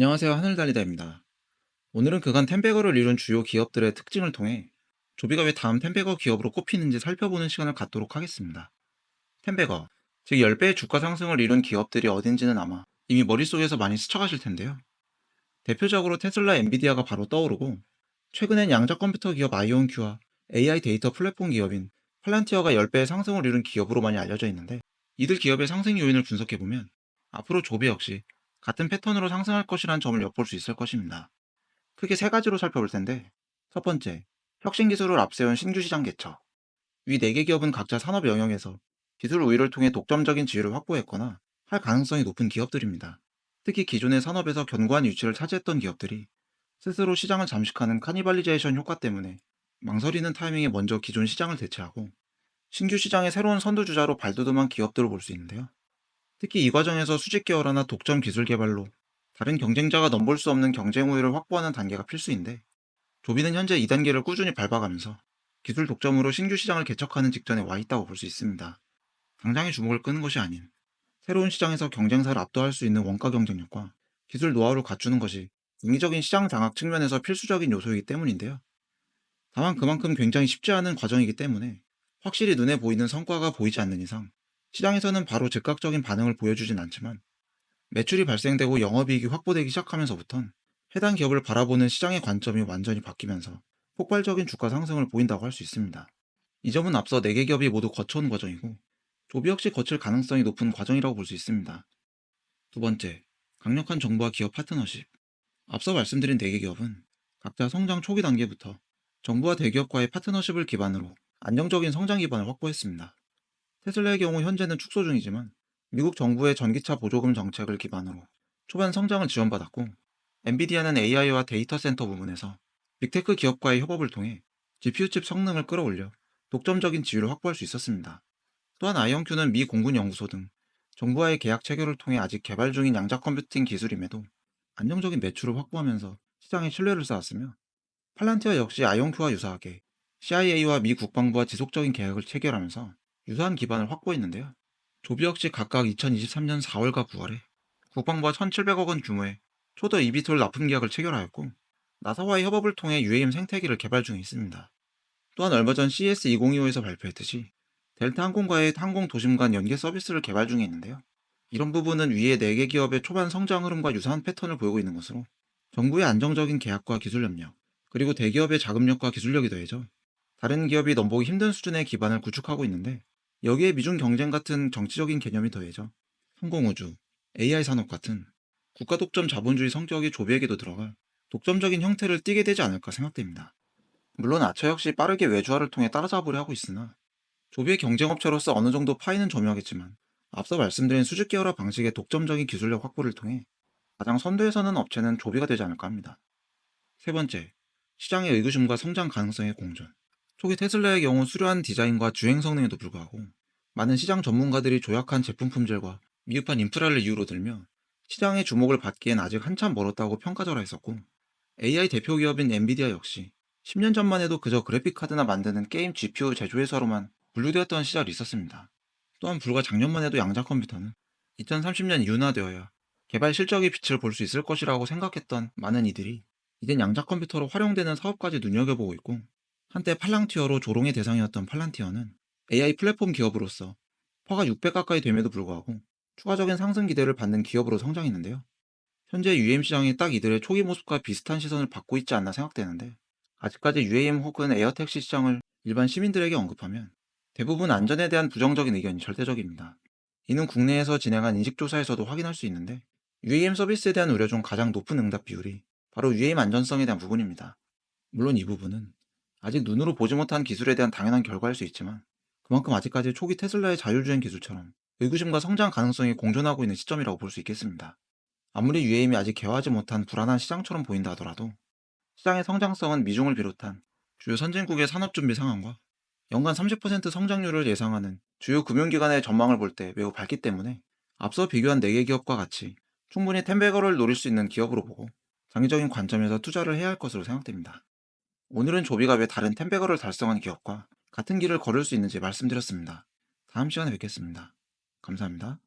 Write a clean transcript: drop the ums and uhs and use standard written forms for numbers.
안녕하세요. 하늘달리다입니다. 오늘은 그간 텐베거를 이룬 주요 기업들의 특징을 통해 조비가 왜 다음 텐베거 기업으로 꼽히는지 살펴보는 시간을 갖도록 하겠습니다. 텐베거, 즉 10배의 주가 상승을 이룬 기업들이 어딘지는 아마 이미 머릿속에서 많이 스쳐가실 텐데요. 대표적으로 테슬라, 엔비디아가 바로 떠오르고, 최근엔 양자 컴퓨터 기업 아이온큐와 AI 데이터 플랫폼 기업인 팔란티어가 10배의 상승을 이룬 기업으로 많이 알려져 있는데, 이들 기업의 상승 요인을 분석해보면 앞으로 조비 역시 같은 패턴으로 상승할 것이라는 점을 엿볼 수 있을 것입니다. 크게 세 가지로 살펴볼 텐데, 첫 번째, 혁신 기술을 앞세운 신규 시장 개척. 위 4개 기업은 각자 산업 영역에서 기술 우위를 통해 독점적인 지위를 확보했거나 할 가능성이 높은 기업들입니다. 특히 기존의 산업에서 견고한 위치를 차지했던 기업들이 스스로 시장을 잠식하는 카니발리제이션 효과 때문에 망설이는 타이밍에 먼저 기존 시장을 대체하고 신규 시장의 새로운 선두주자로 발돋움한 기업들을 볼 수 있는데요. 특히 이 과정에서 수직 계열화나 독점 기술 개발로 다른 경쟁자가 넘볼 수 없는 경쟁 우위를 확보하는 단계가 필수인데, 조비는 현재 이 단계를 꾸준히 밟아가면서 기술 독점으로 신규 시장을 개척하는 직전에 와 있다고 볼 수 있습니다. 당장의 주목을 끄는 것이 아닌 새로운 시장에서 경쟁사를 압도할 수 있는 원가 경쟁력과 기술 노하우를 갖추는 것이 인위적인 시장 장악 측면에서 필수적인 요소이기 때문인데요. 다만 그만큼 굉장히 쉽지 않은 과정이기 때문에 확실히 눈에 보이는 성과가 보이지 않는 이상 시장에서는 바로 즉각적인 반응을 보여주진 않지만, 매출이 발생되고 영업이익이 확보되기 시작하면서부턴 해당 기업을 바라보는 시장의 관점이 완전히 바뀌면서 폭발적인 주가 상승을 보인다고 할 수 있습니다. 이 점은 앞서 4개 기업이 모두 거쳐온 과정이고, 조비 역시 거칠 가능성이 높은 과정이라고 볼 수 있습니다. 두 번째, 강력한 정부와 기업 파트너십. 앞서 말씀드린 4개 기업은 각자 성장 초기 단계부터 정부와 대기업과의 파트너십을 기반으로 안정적인 성장 기반을 확보했습니다. 테슬라의 경우 현재는 축소 중이지만 미국 정부의 전기차 보조금 정책을 기반으로 초반 성장을 지원받았고, 엔비디아는 AI와 데이터 센터 부문에서 빅테크 기업과의 협업을 통해 GPU칩 성능을 끌어올려 독점적인 지위를 확보할 수 있었습니다. 또한 아이온큐는 미 공군 연구소 등 정부와의 계약 체결을 통해 아직 개발 중인 양자 컴퓨팅 기술임에도 안정적인 매출을 확보하면서 시장의 신뢰를 쌓았으며, 팔란티아 역시 아이온큐와 유사하게 CIA와 미 국방부와 지속적인 계약을 체결하면서 유사한 기반을 확보했는데요. 조비 역시 각각 2023년 4월과 9월에 국방부와 1,700억 원 규모의 초도 이비톨 납품 계약을 체결하였고, 나사와의 협업을 통해 UAM 생태계를 개발 중에 있습니다. 또한 얼마 전 CS2025에서 발표했듯이 델타 항공과의 항공 도심 간 연계 서비스를 개발 중에 있는데요. 이런 부분은 위의 4개 기업의 초반 성장 흐름과 유사한 패턴을 보이고 있는 것으로, 정부의 안정적인 계약과 기술 협력, 그리고 대기업의 자금력과 기술력이 더해져 다른 기업이 넘보기 힘든 수준의 기반을 구축하고 있는데, 여기에 미중 경쟁 같은 정치적인 개념이 더해져 항공우주, AI 산업 같은 국가 독점 자본주의 성격이 조비에게도 들어가 독점적인 형태를 띠게 되지 않을까 생각됩니다. 물론 아처 역시 빠르게 외주화를 통해 따라잡으려 하고 있으나, 조비의 경쟁업체로서 어느 정도 파이는 점유하겠지만 앞서 말씀드린 수직 계열화 방식의 독점적인 기술력 확보를 통해 가장 선두에 서는 업체는 조비가 되지 않을까 합니다. 세 번째, 시장의 의구심과 성장 가능성의 공존. 초기 테슬라의 경우 수려한 디자인과 주행 성능에도 불구하고 많은 시장 전문가들이 조약한 제품 품질과 미흡한 인프라를 이유로 들며 시장의 주목을 받기엔 아직 한참 멀었다고 평가절하했었고, AI 대표 기업인 엔비디아 역시 10년 전만 해도 그저 그래픽카드나 만드는 게임 GPU 제조회사로만 분류되었던 시절이 있었습니다. 또한 불과 작년만 해도 양자 컴퓨터는 2030년 이후나 되어야 개발 실적의 빛을 볼 수 있을 것이라고 생각했던 많은 이들이 이젠 양자 컴퓨터로 활용되는 사업까지 눈여겨보고 있고, 한때 팔랑티어로 조롱의 대상이었던 팔란티어는 AI 플랫폼 기업으로서 퍼가 600 가까이 됨에도 불구하고 추가적인 상승 기대를 받는 기업으로 성장했는데요. 현재 UAM 시장이 딱 이들의 초기 모습과 비슷한 시선을 받고 있지 않나 생각되는데, 아직까지 UAM 혹은 에어택시 시장을 일반 시민들에게 언급하면 대부분 안전에 대한 부정적인 의견이 절대적입니다. 이는 국내에서 진행한 인식조사에서도 확인할 수 있는데, UAM 서비스에 대한 우려 중 가장 높은 응답 비율이 바로 UAM 안전성에 대한 부분입니다. 물론 이 부분은 아직 눈으로 보지 못한 기술에 대한 당연한 결과일 수 있지만, 그만큼 아직까지 초기 테슬라의 자율주행 기술처럼 의구심과 성장 가능성이 공존하고 있는 시점이라고 볼 수 있겠습니다. 아무리 UAM이 아직 개화하지 못한 불안한 시장처럼 보인다 하더라도 시장의 성장성은 미중을 비롯한 주요 선진국의 산업준비 상황과 연간 30% 성장률을 예상하는 주요 금융기관의 전망을 볼 때 매우 밝기 때문에, 앞서 비교한 4개 기업과 같이 충분히 텐베거를 노릴 수 있는 기업으로 보고 장기적인 관점에서 투자를 해야 할 것으로 생각됩니다. 오늘은 조비가 왜 다른 텐베거를 달성한 기업과 같은 길을 걸을 수 있는지 말씀드렸습니다. 다음 시간에 뵙겠습니다. 감사합니다.